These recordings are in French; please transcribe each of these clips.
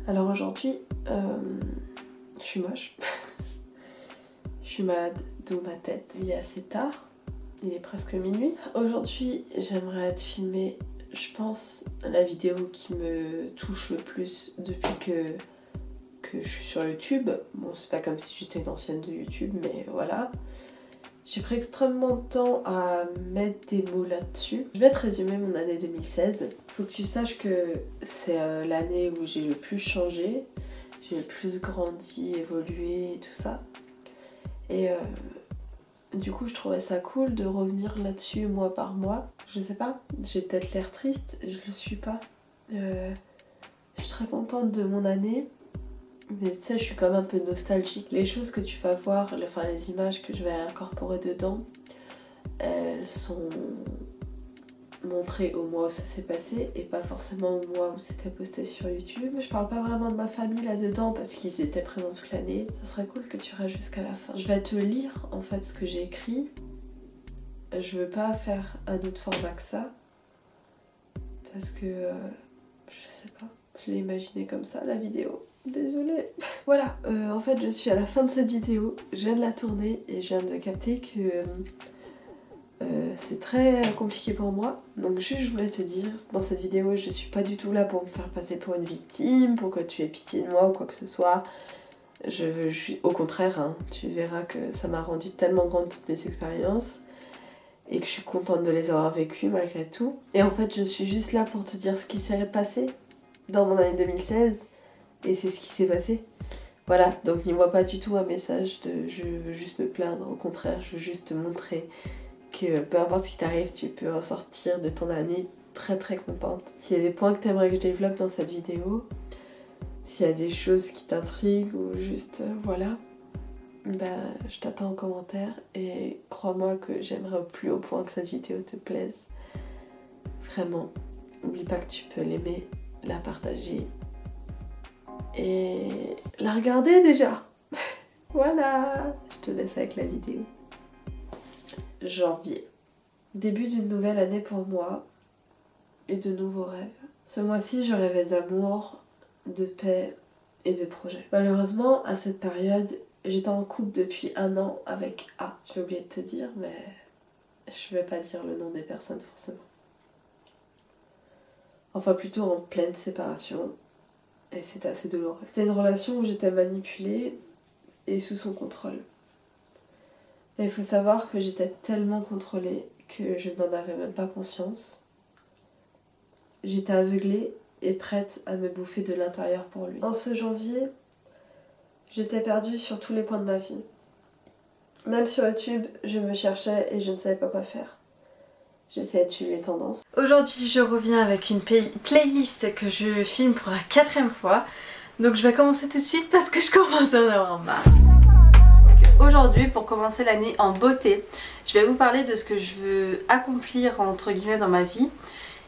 Alors aujourd'hui, je suis moche. Je suis malade de ma tête. Il est assez tard, il est presque minuit. Aujourd'hui, j'aimerais te filmer, je pense, la vidéo qui me touche le plus depuis que je suis sur YouTube. Bon, c'est pas comme si j'étais une ancienne de YouTube, mais voilà. J'ai pris extrêmement de temps à mettre des mots là-dessus. Je vais te résumer mon année 2016. Faut que tu saches que c'est l'année où j'ai le plus changé, j'ai le plus grandi, évolué et tout ça. Et du coup, je trouvais ça cool de revenir là-dessus mois par mois. Je sais pas, j'ai peut-être l'air triste, je le suis pas. Je suis très contente de mon année. Mais tu sais, je suis quand même un peu nostalgique. Les choses que tu vas voir, enfin les images que je vais incorporer dedans, elles sont montrées au mois où ça s'est passé et pas forcément au mois où c'était posté sur YouTube. Je parle pas vraiment de ma famille là-dedans parce qu'ils étaient présents toute l'année. Ça serait cool que tu restes jusqu'à la fin. Je vais te lire en fait ce que j'ai écrit. Je veux pas faire un autre format que ça parce que je sais pas, je l'ai imaginé comme ça la vidéo. Désolée. Voilà, en fait je suis à la fin de cette vidéo, je viens de la tourner et je viens de capter que c'est très compliqué pour moi. Donc juste je voulais te dire, dans cette vidéo je suis pas du tout là pour me faire passer pour une victime, pour que tu aies pitié de moi ou quoi que ce soit. Au contraire, hein, tu verras que ça m'a rendu tellement grande toutes mes expériences et que je suis contente de les avoir vécues malgré tout. Et en fait je suis juste là pour te dire ce qui s'est passé dans mon année 2016. Et c'est ce qui s'est passé. Voilà, donc n'y vois pas du tout un message de je veux juste me plaindre. Au contraire, je veux juste te montrer que peu importe ce qui t'arrive, tu peux en sortir de ton année très très contente. S'il y a des points que tu aimerais que je développe dans cette vidéo, s'il y a des choses qui t'intriguent ou juste voilà, je t'attends en commentaire et crois-moi que j'aimerais au plus haut point que cette vidéo te plaise. Vraiment, n'oublie pas que tu peux l'aimer, la partager et la regarder déjà. Voilà, je te laisse avec la vidéo. Janvier. Début d'une nouvelle année pour moi et de nouveaux rêves. Ce mois-ci, je rêvais d'amour, de paix et de projets. Malheureusement, à cette période, j'étais en couple depuis 1 an avec A. J'ai oublié de te dire, mais je vais pas dire le nom des personnes forcément. Enfin, plutôt en pleine séparation. Et c'était assez douloureux. C'était une relation où j'étais manipulée et sous son contrôle. Et il faut savoir que j'étais tellement contrôlée que je n'en avais même pas conscience. J'étais aveuglée et prête à me bouffer de l'intérieur pour lui. En ce janvier, j'étais perdue sur tous les points de ma vie. Même sur YouTube, je me cherchais et je ne savais pas quoi faire. J'essayais de suivre les tendances. Aujourd'hui, je reviens avec une playlist que je filme pour la 4e fois. Donc je vais commencer tout de suite parce que je commence à en avoir marre. Aujourd'hui, pour commencer l'année en beauté, je vais vous parler de ce que je veux accomplir entre guillemets dans ma vie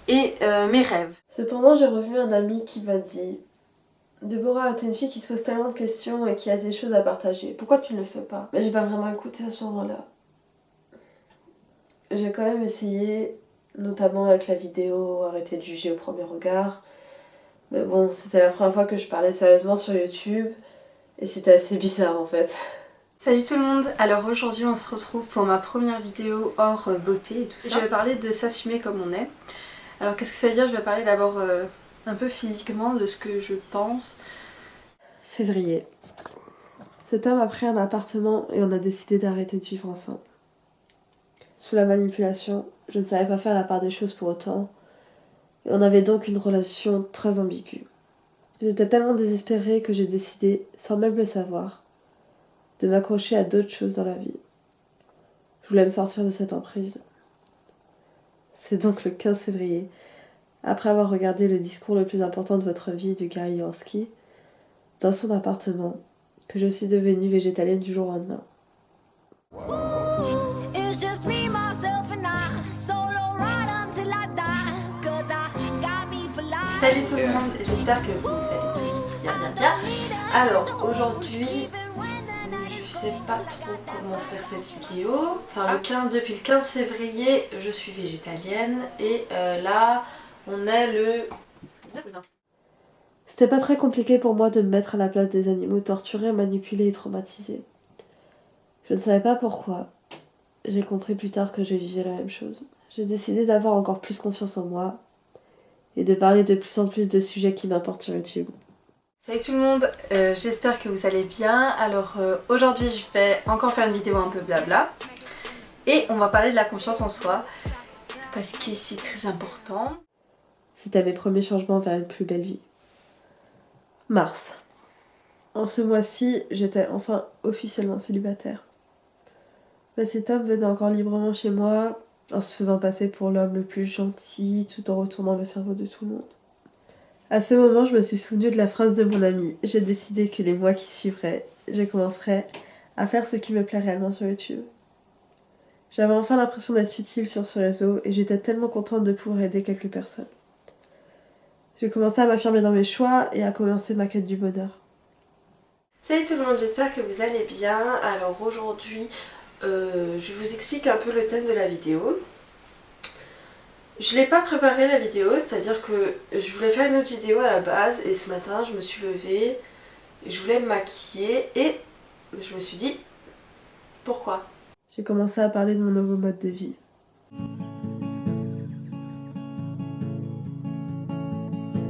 et mes rêves. Cependant, j'ai revu un ami qui m'a dit « Déborah, t'es une fille qui se pose tellement de questions et qui a des choses à partager. Pourquoi tu ne le fais pas ?» Mais j'ai pas vraiment écouté à ce moment-là. J'ai quand même essayé, notamment avec la vidéo Arrêtez de juger au premier regard. Mais bon, c'était la première fois que je parlais sérieusement sur YouTube et c'était assez bizarre en fait. Salut tout le monde, alors aujourd'hui on se retrouve pour ma première vidéo hors beauté et tout ça. Je vais parler de s'assumer comme on est. Alors qu'est-ce que ça veut dire? Je vais parler d'abord un peu physiquement de ce que je pense. Février. Cet homme a pris un appartement et on a décidé d'arrêter de vivre ensemble. Sous la manipulation, je ne savais pas faire la part des choses pour autant. Et on avait donc une relation très ambiguë. J'étais tellement désespérée que j'ai décidé, sans même le savoir, de m'accrocher à d'autres choses dans la vie. Je voulais me sortir de cette emprise. C'est donc le 15 février, après avoir regardé le discours le plus important de votre vie de Gary Yourcenar, dans son appartement, que je suis devenue végétalienne du jour au lendemain. Salut tout le monde, j'espère que vous allez tous bien. Alors aujourd'hui, je sais pas trop comment faire cette vidéo. Enfin depuis le 15 février, je suis végétalienne et là on est le 9 ou le 20. C'était pas très compliqué pour moi de me mettre à la place des animaux torturés, manipulés et traumatisés. Je ne savais pas pourquoi. J'ai compris plus tard que je vivais la même chose. J'ai décidé d'avoir encore plus confiance en moi et de parler de plus en plus de sujets qui m'importent sur YouTube. Salut tout le monde, j'espère que vous allez bien. Alors aujourd'hui je vais encore faire une vidéo un peu blabla et on va parler de la confiance en soi parce que c'est très important. C'était mes premiers changements vers une plus belle vie. Mars. En ce mois-ci, j'étais enfin officiellement célibataire. Mais cet homme venait encore librement chez moi en se faisant passer pour l'homme le plus gentil tout en retournant le cerveau de tout le monde. À ce moment, je me suis souvenue de la phrase de mon ami. J'ai décidé que les mois qui suivraient, je commencerais à faire ce qui me plaît réellement sur YouTube. J'avais enfin l'impression d'être utile sur ce réseau et j'étais tellement contente de pouvoir aider quelques personnes. J'ai commencé à m'affirmer dans mes choix et à commencer ma quête du bonheur. Salut tout le monde, j'espère que vous allez bien. Alors aujourd'hui, je vous explique un peu le thème de la vidéo. Je l'ai pas préparé la vidéo, c'est-à-dire que je voulais faire une autre vidéo à la base et ce matin je me suis levée, je voulais me maquiller et je me suis dit pourquoi ? J'ai commencé à parler de mon nouveau mode de vie.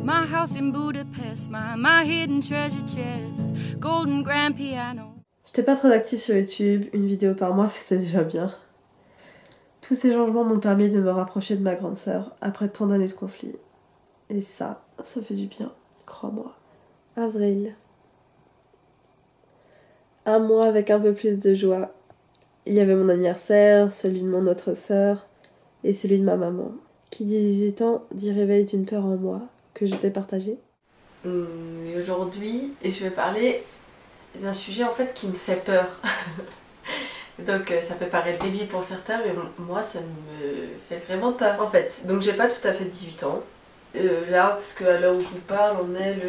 My house in Budapest, my hidden treasure chest, golden grand piano. J'étais pas très active sur YouTube, une vidéo par mois c'était déjà bien. Tous ces changements m'ont permis de me rapprocher de ma grande sœur après tant d'années de conflit. Et ça fait du bien, crois-moi. Avril. Un mois avec un peu plus de joie. Il y avait mon anniversaire, celui de mon autre sœur et celui de ma maman. Qui dit 18 ans dit réveil d'une peur en moi que je t'ai partagée. Aujourd'hui, je vais parler d'un sujet en fait qui me fait peur. Donc ça peut paraître débile pour certains, mais moi ça me fait vraiment peur en fait. Donc j'ai pas tout à fait 18 ans. Là, parce qu'à l'heure où je vous parle, on est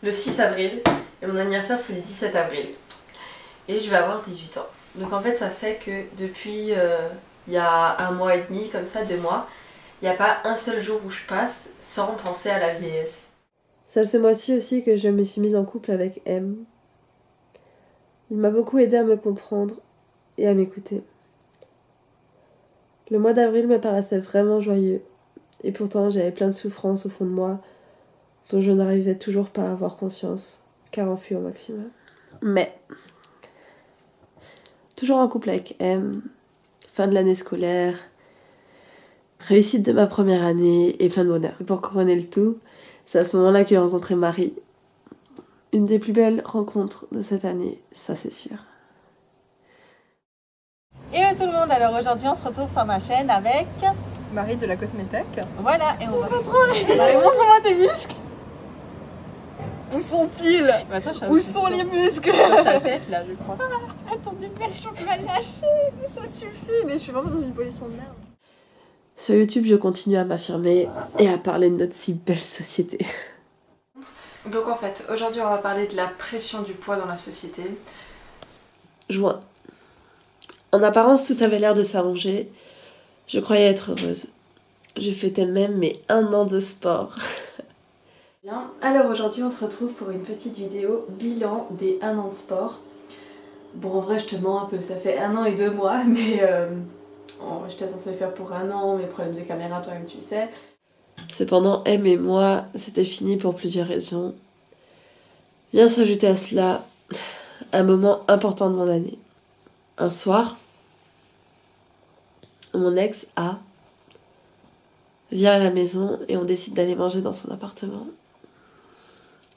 le 6 avril et mon anniversaire c'est le 17 avril. Et je vais avoir 18 ans. Donc en fait ça fait que depuis il y a un mois et demi, comme ça, 2 mois, il n'y a pas un seul jour où je passe sans penser à la vieillesse. C'est ce mois-ci aussi que je me suis mise en couple avec M. Il m'a beaucoup aidé à me comprendre et à m'écouter. Le mois d'avril me paraissait vraiment joyeux, et pourtant j'avais plein de souffrances au fond de moi dont je n'arrivais toujours pas à avoir conscience, car enfui au maximum. Mais, toujours en couple avec M, fin de l'année scolaire, réussite de ma première année et plein de bonheur. Et pour couronner le tout, c'est à ce moment-là que j'ai rencontré Marie. Une des plus belles rencontres de cette année, ça c'est sûr. Hello tout le monde, alors aujourd'hui on se retrouve sur ma chaîne avec Marie de la Cosmétech. Voilà, et on va... Marie, montre-moi tes muscles. Où sont-ils? Mais attends, Où sont les muscles? sur ta tête là, je crois. Attendez, mais je peux pas lâcher, mais ça suffit. Mais je suis vraiment dans une position de merde. Sur YouTube, je continue à m'affirmer et à parler de notre si belle société. Donc en fait, aujourd'hui on va parler de la pression du poids dans la société. Juin. En apparence, tout avait l'air de s'arranger. Je croyais être heureuse. Je fêtais même mes 1 an de sport. Bien, alors aujourd'hui on se retrouve pour une petite vidéo bilan des 1 an de sport. Bon, en vrai je te mens un peu, ça fait 1 an et 2 mois, mais j'étais censée le faire pour 1 an, mes problèmes de caméra toi-même tu sais. Cependant, M et moi, c'était fini pour plusieurs raisons. Vient s'ajouter à cela un moment important de mon année. Un soir, mon ex A vient à la maison et on décide d'aller manger dans son appartement.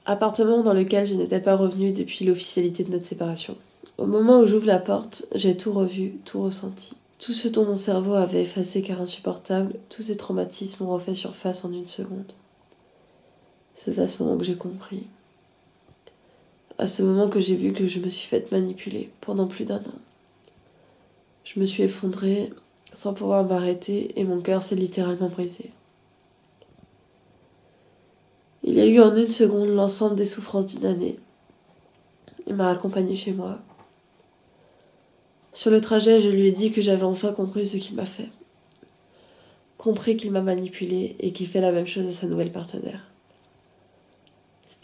Appartement dans lequel je n'étais pas revenue depuis l'officialité de notre séparation. Au moment où j'ouvre la porte, j'ai tout revu, tout ressenti. Tout ce dont mon cerveau avait effacé car insupportable, tous ces traumatismes ont refait surface en 1 seconde. C'est à ce moment que j'ai compris. À ce moment que j'ai vu que je me suis faite manipuler pendant plus d'1 an. Je me suis effondrée sans pouvoir m'arrêter et mon cœur s'est littéralement brisé. Il y a eu en 1 seconde l'ensemble des souffrances d'une année. Il m'a accompagnée chez moi. Sur le trajet, je lui ai dit que j'avais enfin compris ce qu'il m'a fait. Compris qu'il m'a manipulée et qu'il fait la même chose à sa nouvelle partenaire.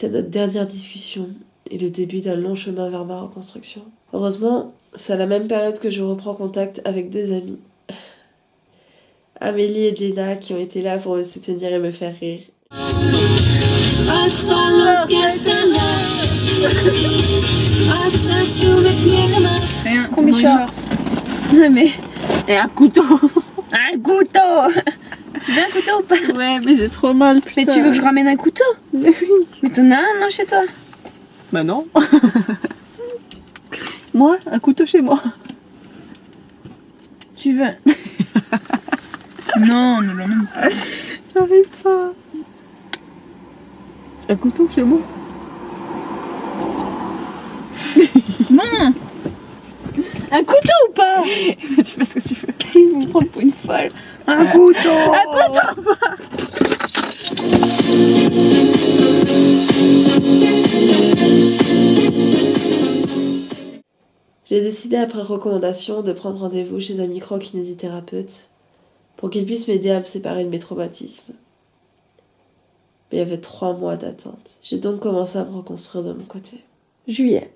C'était notre dernière discussion et le début d'un long chemin vers ma reconstruction. Heureusement, c'est à la même période que je reprends contact avec 2 amies. Amélie et Jenna qui ont été là pour me soutenir et me faire rire. Rien. Combi short. Ouais, mais. Et un couteau. Un couteau. Tu veux un couteau ou pas? Ouais, mais j'ai trop mal. Putain. Mais tu veux que je ramène un couteau? Mais oui. Mais t'en as un, non, chez toi? Bah non. Moi, un couteau chez moi. Tu veux? Non, ne l'emmène pas. J'arrive pas. Un couteau chez moi. Non. Un couteau ou pas? Tu fais ce que tu veux. Ils me prennent pour une folle. Un couteau. Un couteau. J'ai décidé après recommandation de prendre rendez-vous chez un micro-kinésithérapeute pour qu'il puisse m'aider à me séparer de mes traumatismes. Mais il y avait 3 mois d'attente. J'ai donc commencé à me reconstruire de mon côté. Juillet.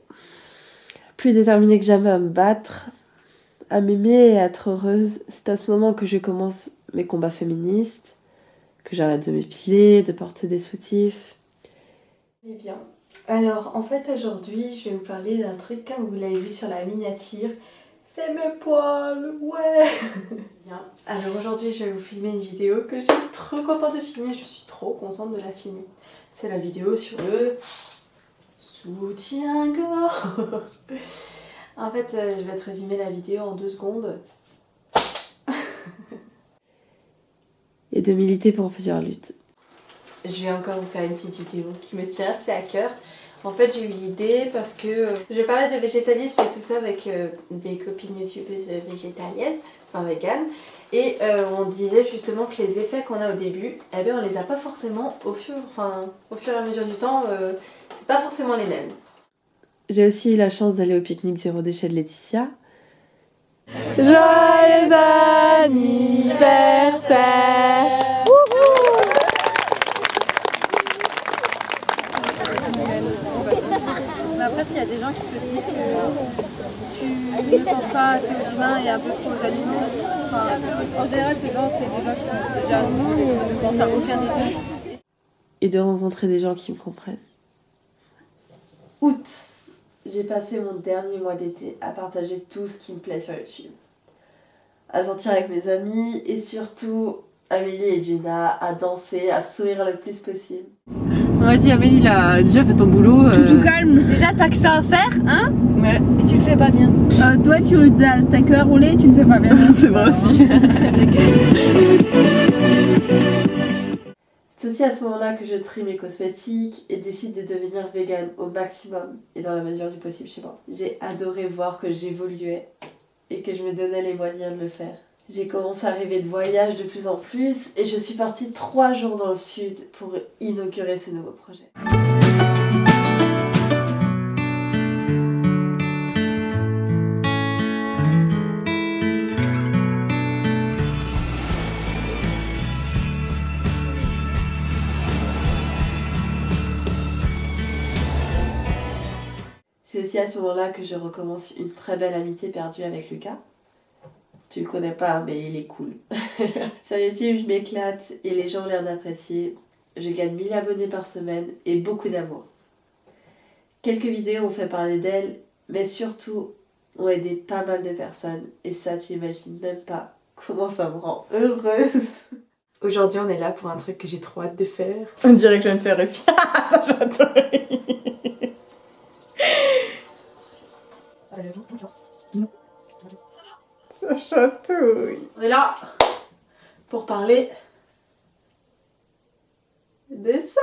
Plus déterminée que jamais à me battre, à m'aimer et à être heureuse, c'est à ce moment que je commence mes combats féministes, que j'arrête de m'épiler, de porter des soutifs. Eh bien, alors en fait aujourd'hui je vais vous parler d'un truc comme vous l'avez vu sur la miniature. C'est mes poils, ouais. Bien, alors aujourd'hui je vais vous filmer une vidéo que je suis trop contente de filmer, je suis trop contente de la filmer. C'est la vidéo sur le soutien-gorge. En fait, je vais te résumer la vidéo en 2 secondes. Et de militer pour plusieurs luttes. Je vais encore vous faire une petite vidéo qui me tient assez à cœur. En fait, j'ai eu l'idée parce que je parlais de végétalisme et tout ça avec des copines youtubeuses végétaliennes, enfin véganes. Et on disait justement que les effets qu'on a au début, eh bien, on les a pas forcément au fur et à mesure du temps, c'est pas forcément les mêmes. J'ai aussi eu la chance d'aller au pique-nique zéro déchet de Laetitia. Joyeux anniversaire! Mais après, s'il y a des gens qui te disent que tu ne penses pas assez aux humains et un peu trop aux animaux, enfin, en général, ces gens, c'est des gens qui déjà ne pensent à aucun des deux. Et de rencontrer des gens qui me comprennent. Août. J'ai passé mon dernier mois d'été à partager tout ce qui me plaît sur YouTube. À sortir avec mes amis et surtout Amélie et Jenna, à danser, à sourire le plus possible. Vas-y Amélie, là, déjà fais ton boulot. Tout calme. Déjà, t'as que ça à faire, hein? Ouais. Et tu le fais pas bien. Toi, t'as que à rouler, tu le fais pas bien. C'est vrai aussi. C'est aussi à ce moment-là que je trie mes cosmétiques et décide de devenir végane au maximum et dans la mesure du possible chez moi. J'ai adoré voir que j'évoluais et que je me donnais les moyens de le faire. J'ai commencé à rêver de voyage de plus en plus et je suis partie 3 jours dans le sud pour inaugurer ce nouveau projet. C'est aussi à ce moment-là que je recommence une très belle amitié perdue avec Lucas. Tu le connais pas, mais il est cool. Sur YouTube, je m'éclate et les gens ont l'air d'apprécier. Je gagne 1000 abonnés par semaine et beaucoup d'amour. Quelques vidéos ont fait parler d'elle, mais surtout ont aidé pas mal de personnes. Et ça, tu imagines même pas comment ça me rend heureuse. Aujourd'hui, on est là pour un truc que j'ai trop hâte de faire. On dirait que je vais me faire épier. Ça, j'adore. Ça chatouille. On est là pour parler de ça.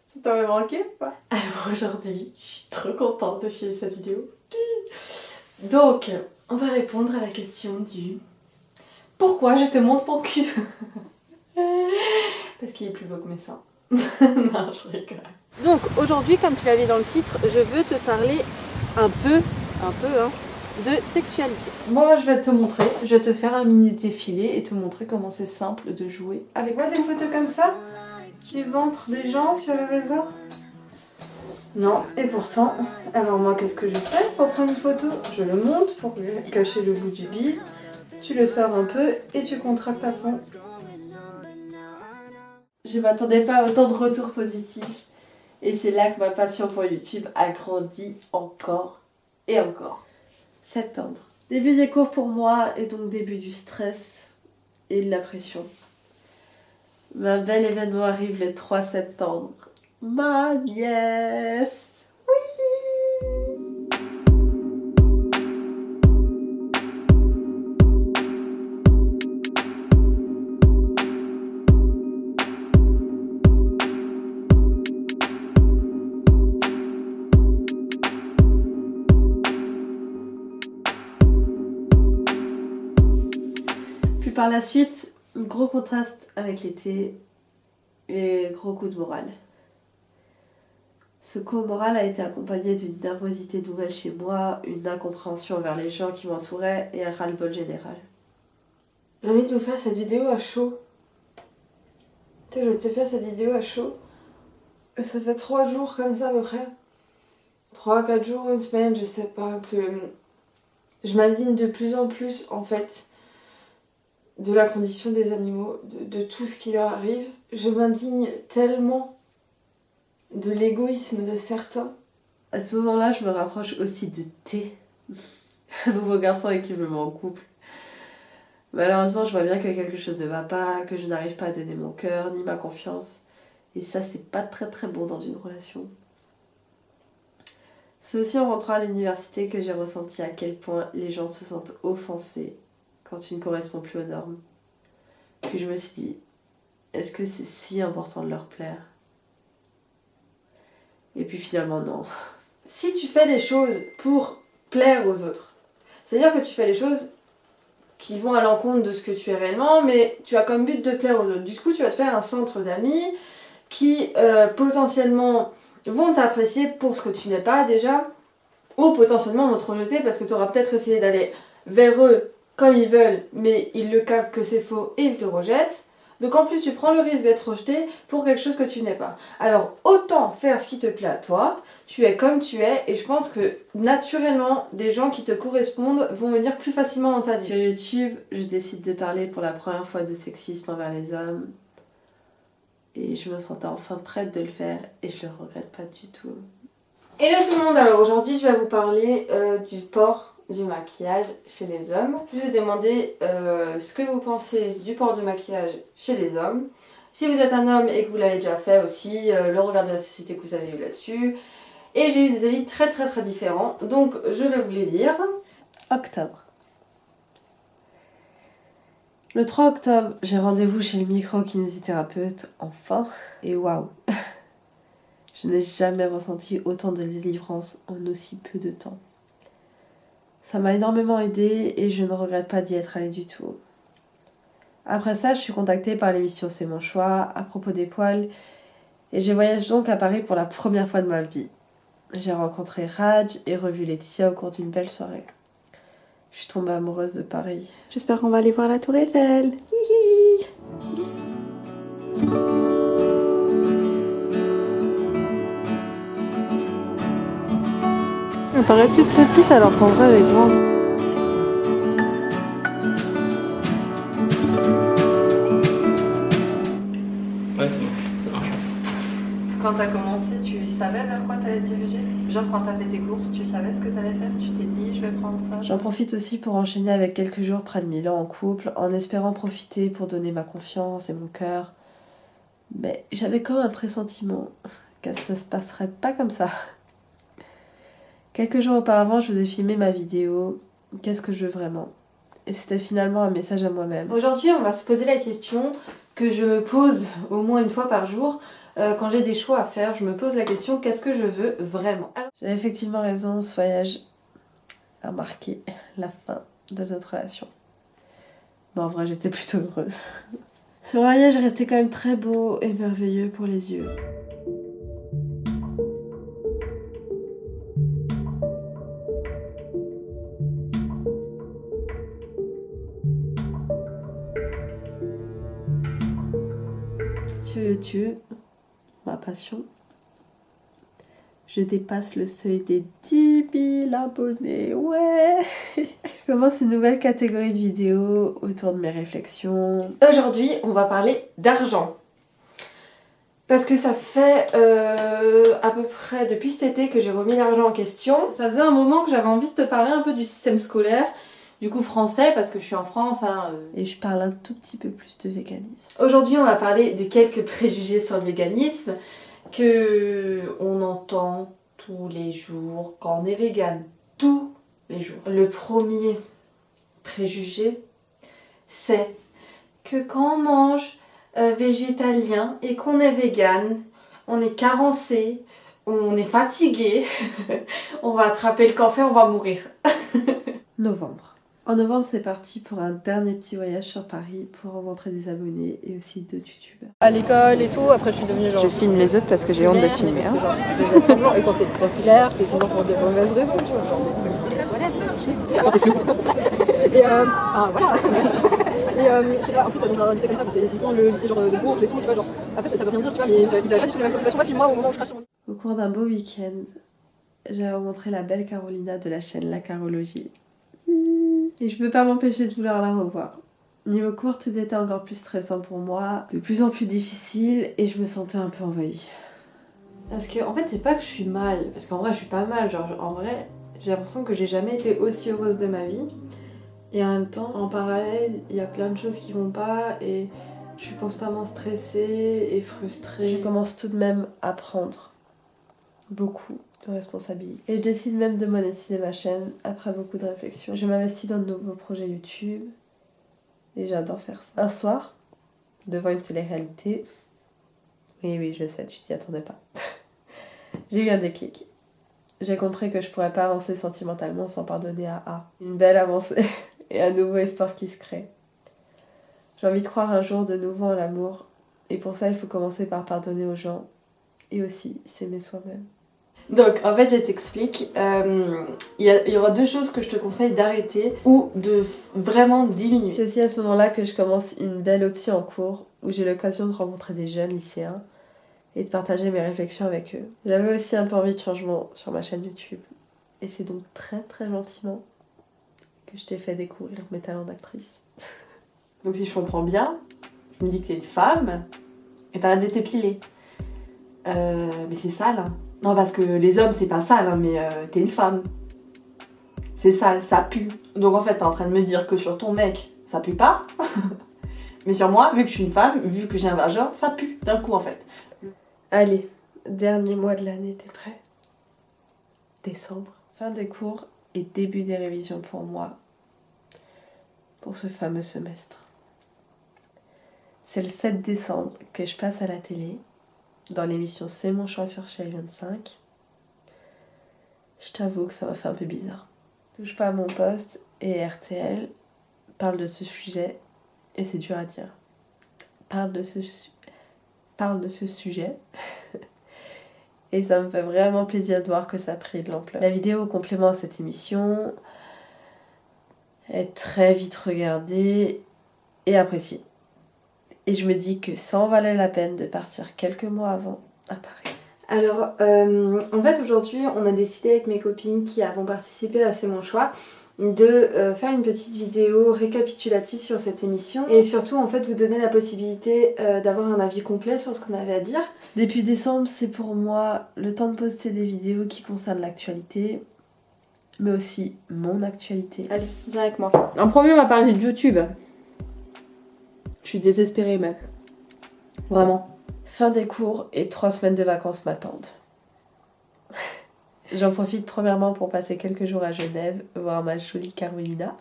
Ça t'avait manqué ou pas? Alors aujourd'hui, je suis trop contente de filmer cette vidéo. Donc, on va répondre à la question du pourquoi je te montre mon cul. Parce qu'il est plus beau que mes seins. Non, je rigole. Donc, aujourd'hui, comme tu l'as vu dans le titre, je veux te parler un peu, de sexualité. Moi, je vais te montrer. Je vais te faire un mini défilé et te montrer comment c'est simple de jouer avec. Tu vois des photos comme ça du ventre des gens sur le réseau? Non, et pourtant, alors moi qu'est-ce que je fais pour prendre une photo? Je le monte pour cacher le bout du bide, tu le sors un peu et tu contractes à fond. Je m'attendais pas à autant de retours positifs. Et c'est là que ma passion pour YouTube a grandi encore et encore. Septembre. Début des cours pour moi et donc début du stress et de la pression. Mais un bel événement arrive le 3 septembre. Ma nièce! Oui! Puis par la suite, gros contraste avec l'été et gros coup de morale. Ce coup moral a été accompagné d'une nervosité nouvelle chez moi, une incompréhension envers les gens qui m'entouraient et un ras-le-bol général. J'ai envie de vous faire cette vidéo à chaud. Tu sais, je vais te faire cette vidéo à chaud. Et ça fait 3 jours comme ça à peu près. 3-4 jours, une semaine, je sais pas, que je m'indigne de plus en plus en fait de la condition des animaux, de tout ce qui leur arrive. Je m'indigne tellement de l'égoïsme de certains. À ce moment-là, je me rapproche aussi de T, un nouveau garçon avec qui je me mets en couple. Malheureusement, je vois bien que quelque chose ne va pas, que je n'arrive pas à donner mon cœur ni ma confiance. Et ça, c'est pas très très bon dans une relation. C'est aussi en rentrant à l'université que j'ai ressenti à quel point les gens se sentent offensés quand tu ne corresponds plus aux normes. Puis je me suis dit, est-ce que c'est si important de leur plaire ? Et puis finalement, non. Si tu fais des choses pour plaire aux autres, c'est-à-dire que tu fais les choses qui vont à l'encontre de ce que tu es réellement, mais tu as comme but de plaire aux autres. Du coup, tu vas te faire un centre d'amis qui potentiellement vont t'apprécier pour ce que tu n'es pas déjà, ou potentiellement vont te rejeter parce que tu auras peut-être essayé d'aller vers eux comme ils veulent, mais ils le captent que c'est faux et ils te rejettent. Donc en plus tu prends le risque d'être rejeté pour quelque chose que tu n'es pas. Alors autant faire ce qui te plaît à toi, tu es comme tu es, et je pense que naturellement des gens qui te correspondent vont venir plus facilement dans ta vie. Sur YouTube, je décide de parler pour la première fois de sexisme envers les hommes. Et je me sentais enfin prête de le faire et je le regrette pas du tout. Hello tout le monde, alors aujourd'hui je vais vous parler du port du maquillage chez les hommes. Je vous ai demandé ce que vous pensez du port du maquillage chez les hommes. Si vous êtes un homme et que vous l'avez déjà fait aussi, le regard de la société que vous avez eu là-dessus. Et j'ai eu des avis très différents, donc je vais vous les lire. Octobre. Le 3 octobre, j'ai rendez-vous chez le micro-kinésithérapeute, enfin. Et waouh, je n'ai jamais ressenti autant de délivrance en aussi peu de temps. Ça m'a énormément aidée et je ne regrette pas d'y être allée du tout. Après ça, je suis contactée par l'émission C'est mon choix à propos des poils et je voyage donc à Paris pour la première fois de ma vie. J'ai rencontré Raj et revu Laetitia au cours d'une belle soirée. Je suis tombée amoureuse de Paris. J'espère qu'on va aller voir la Tour Eiffel. Elle paraît toute petite alors qu'en vrai elle est grande. Ouais, c'est bon, ça marche. Quand t'as commencé, tu savais vers quoi t'allais te diriger? Genre quand t'as fait tes courses, tu savais ce que t'allais faire? Tu t'es dit je vais prendre ça? J'en profite aussi pour enchaîner avec quelques jours près de Milan en couple, en espérant profiter pour donner ma confiance et mon cœur. Mais j'avais quand même un pressentiment que ça se passerait pas comme ça. Quelques jours auparavant, je vous ai filmé ma vidéo « Qu'est-ce que je veux vraiment ?» Et c'était finalement un message à moi-même. Aujourd'hui, on va se poser la question que je me pose au moins une fois par jour. Quand j'ai des choix à faire, je me pose la question « Qu'est-ce que je veux vraiment ?» J'avais effectivement raison, ce voyage a marqué la fin de notre relation. Mais en vrai, j'étais plutôt heureuse. Ce voyage restait quand même très beau et merveilleux pour les yeux. Sur YouTube, ma passion, je Je dépasse le seuil des 10 000 abonnés, ouais. Je commence une nouvelle catégorie de vidéos autour de mes réflexions. Aujourd'hui, on va parler d'argent. Parce que ça fait à peu près depuis cet été que j'ai remis l'argent en question. Ça faisait un moment que j'avais envie de te parler un peu du système scolaire, du coup français, parce que je suis en France. Et je parle un tout petit peu plus de véganisme. Aujourd'hui, on va parler de quelques préjugés sur le véganisme que on entend tous les jours quand on est végane. Tous les jours. Le premier préjugé, c'est que quand on mange végétalien et qu'on est végane, on est carencé, on est fatigué, on va attraper le cancer, on va mourir. Novembre. En novembre, c'est parti pour un dernier petit voyage sur Paris pour rencontrer des abonnés et aussi d'autres youtubeurs. À l'école et tout, après je suis devenue genre... Je filme les autres parce que j'ai honte de filmer. Parce que genre, je faisais semblant, et quand t'es populaire, c'est toujours pour des mauvaises raisons, tu vois, genre des trucs... Attends, t'es flou. Et voilà. Et je sais pas, en plus dans un lycée comme ça, c'est typiquement le lycée genre de Bourges et tout, tu vois, genre... Après ça veut rien dire, tu vois, mais ils avaient pas du tout les mêmes motivations, puis moi au moment où je crache sur mon... Au cours d'un beau week-end, j'ai rencontré la belle Carolina de la chaîne La Carologie. Et je peux pas m'empêcher de vouloir la revoir. Niveau cours, tout était encore plus stressant pour moi, de plus en plus difficile, et je me sentais un peu envahie. Parce que en fait c'est pas que je suis mal, parce qu'en vrai je suis pas mal, genre en vrai j'ai l'impression que j'ai jamais été aussi heureuse de ma vie. Et en même temps, en parallèle, il y a plein de choses qui vont pas et je suis constamment stressée et frustrée. Je commence tout de même à prendre beaucoup de responsabilités. Et je décide même de monétiser ma chaîne après beaucoup de réflexions. Je m'investis dans de nouveaux projets YouTube et j'adore faire ça. Un soir, devant une télé-réalité, oui, je sais, tu t'y attendais pas. J'ai eu un déclic. J'ai compris que je pourrais pas avancer sentimentalement sans pardonner à A. Une belle avancée et un nouveau espoir qui se crée. J'ai envie de croire un jour de nouveau en l'amour et pour ça il faut commencer par pardonner aux gens et aussi s'aimer soi-même. Donc en fait je t'explique, il y aura deux choses que je te conseille d'arrêter ou de vraiment diminuer. C'est aussi à ce moment-là que je commence une belle option en cours où j'ai l'occasion de rencontrer des jeunes lycéens et de partager mes réflexions avec eux. J'avais aussi un peu envie de changement sur ma chaîne YouTube et c'est donc très très gentiment que je t'ai fait découvrir mes talents d'actrice. Donc si je comprends bien, tu me dis que t'es une femme et t'arrêtes de te piler. Mais c'est sale hein. Non parce que les hommes c'est pas sale hein, mais t'es une femme. C'est sale, ça pue. Donc en fait t'es en train de me dire que sur ton mec ça pue pas. Mais sur moi, vu que je suis une femme, vu que j'ai un vagin, ça pue d'un coup en fait. Allez, dernier mois de l'année, t'es prêt? Décembre. Fin des cours et début des révisions pour moi. Pour ce fameux semestre. C'est le 7 décembre que je passe à la télé, dans l'émission C'est mon choix sur Chérie 25. Je t'avoue que ça m'a fait un peu bizarre. Touche pas à mon poste et RTL parle de ce sujet et c'est dur à dire. Parle de ce sujet et ça me fait vraiment plaisir de voir que ça a pris de l'ampleur. La vidéo au complément à cette émission est très vite regardée et appréciée. Et je me dis que ça en valait la peine de partir quelques mois avant à Paris. Alors, en fait aujourd'hui on a décidé avec mes copines qui avons participé à C'est mon choix de faire une petite vidéo récapitulative sur cette émission et surtout en fait vous donner la possibilité d'avoir un avis complet sur ce qu'on avait à dire. Depuis décembre, c'est pour moi le temps de poster des vidéos qui concernent l'actualité, mais aussi mon actualité. Allez, viens avec moi. En premier on va parler de YouTube. Je suis désespérée mec. Vraiment. Fin des cours et 3 semaines de vacances m'attendent. J'en profite premièrement pour passer quelques jours à Genève, voir ma jolie Carolina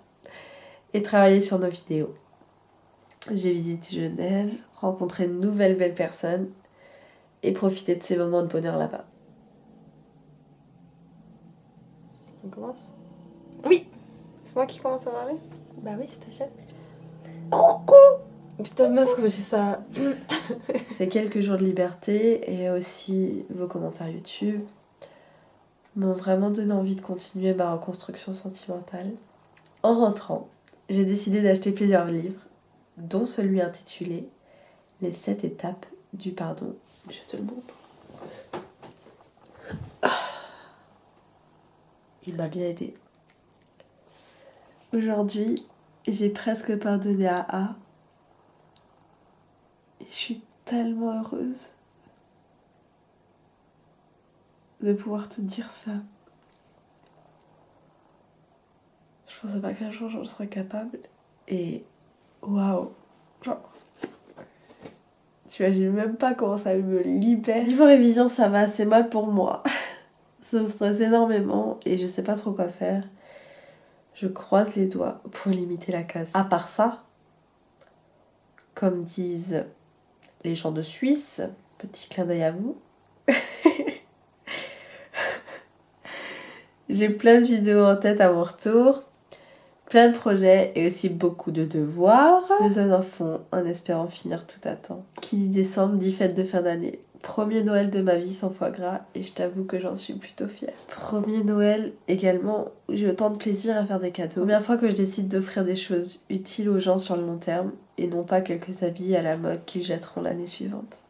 et travailler sur nos vidéos. J'ai visité Genève, rencontré de nouvelles belles personnes et profité de ces moments de bonheur là-bas. On commence? Oui. C'est moi qui commence à parler? Bah oui, c'est ta chaîne. Coucou! Putain meuf comme j'ai ça. C'est quelques jours de liberté et aussi vos commentaires YouTube m'ont vraiment donné envie de continuer ma reconstruction sentimentale. En rentrant, j'ai décidé d'acheter plusieurs livres, dont celui intitulé « Les 7 étapes du pardon ». Je te le montre. Il m'a bien aidé. Aujourd'hui, j'ai presque pardonné à A. Et je suis tellement heureuse de pouvoir te dire ça. Je pensais pas qu'un jour j'en serais capable. Et waouh! Genre, tu imagines même pas comment ça me libère. Niveau révision, ça va assez mal pour moi. Ça me stresse énormément et je sais pas trop quoi faire. Je croise les doigts pour limiter la casse. À part ça, comme disent les gens de Suisse, petit clin d'œil à vous, j'ai plein de vidéos en tête à mon retour, plein de projets et aussi beaucoup de devoirs. Je me donne un fond en espérant finir tout à temps. Qui dit décembre dit fête de fin d'année. Premier Noël de ma vie sans foie gras et je t'avoue que j'en suis plutôt fière. Premier Noël également où j'ai autant de plaisir à faire des cadeaux. Première fois que je décide d'offrir des choses utiles aux gens sur le long terme et non pas quelques habits à la mode qu'ils jetteront l'année suivante.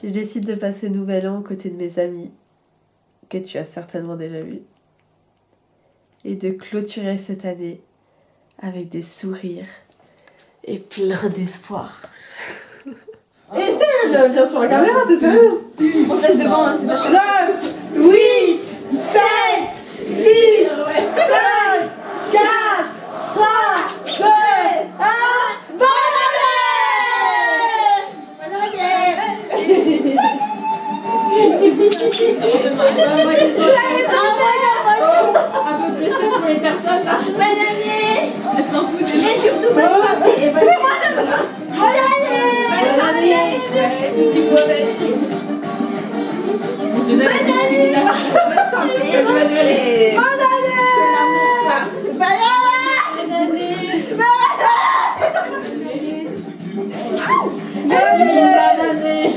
Je décide de passer Nouvel An aux côtés de mes amis que tu as certainement déjà vus et de clôturer cette année avec des sourires et plein d'espoir. Et Estelle, viens sur la caméra, t'es sérieuse? On reste devant, hein, c'est pas cher. 9, 8, 7, 6, 5, 4, 3, 2, 1, bonne année! Bonne année! Un peu plus que pour les personnes là. Bonne année! Elles s'en foutent. Et surtout bonne santé! Bonne année! Tout ce qu'il faut avec. Bonne année! Bonne santé! Bonne année! Bonne année! Bonne année!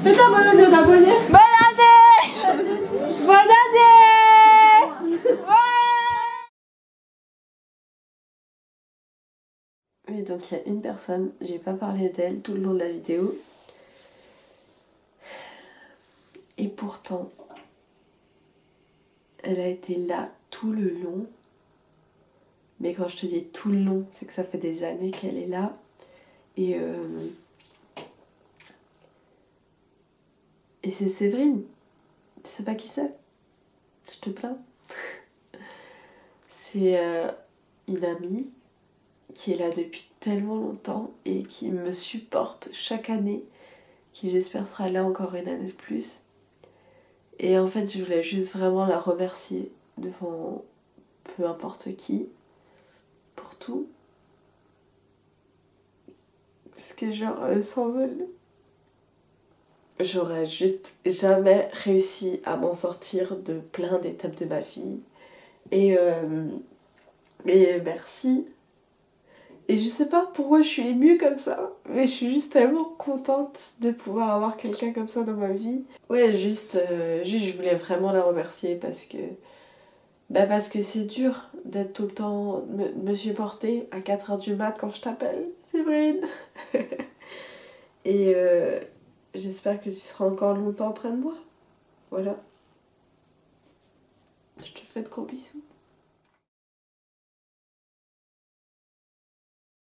Putain, bonne année aux abonnés! Bonne année! Bonne année! Oui, donc il y a une personne, j'ai pas parlé d'elle tout le long de la vidéo. Et pourtant, elle a été là tout le long. Mais quand je te dis tout le long, c'est que ça fait des années qu'elle est là. Et c'est Séverine. Tu sais pas qui c'est? Je te plains. C'est une amie qui est là depuis tellement longtemps et qui me supporte chaque année, qui j'espère sera là encore une année de plus. Et en fait, je voulais juste vraiment la remercier devant peu importe qui, pour tout. Parce que genre, sans elle, j'aurais juste jamais réussi à m'en sortir de plein d'étapes de ma vie. Et merci. Et je sais pas pourquoi je suis émue comme ça, mais je suis juste tellement contente de pouvoir avoir quelqu'un comme ça dans ma vie. Ouais, juste je voulais vraiment la remercier parce que c'est dur d'être tout le temps, me supporter à 4h du mat quand je t'appelle, Séverine. Et j'espère que tu seras encore longtemps près de moi. Voilà. Je te fais de gros bisous.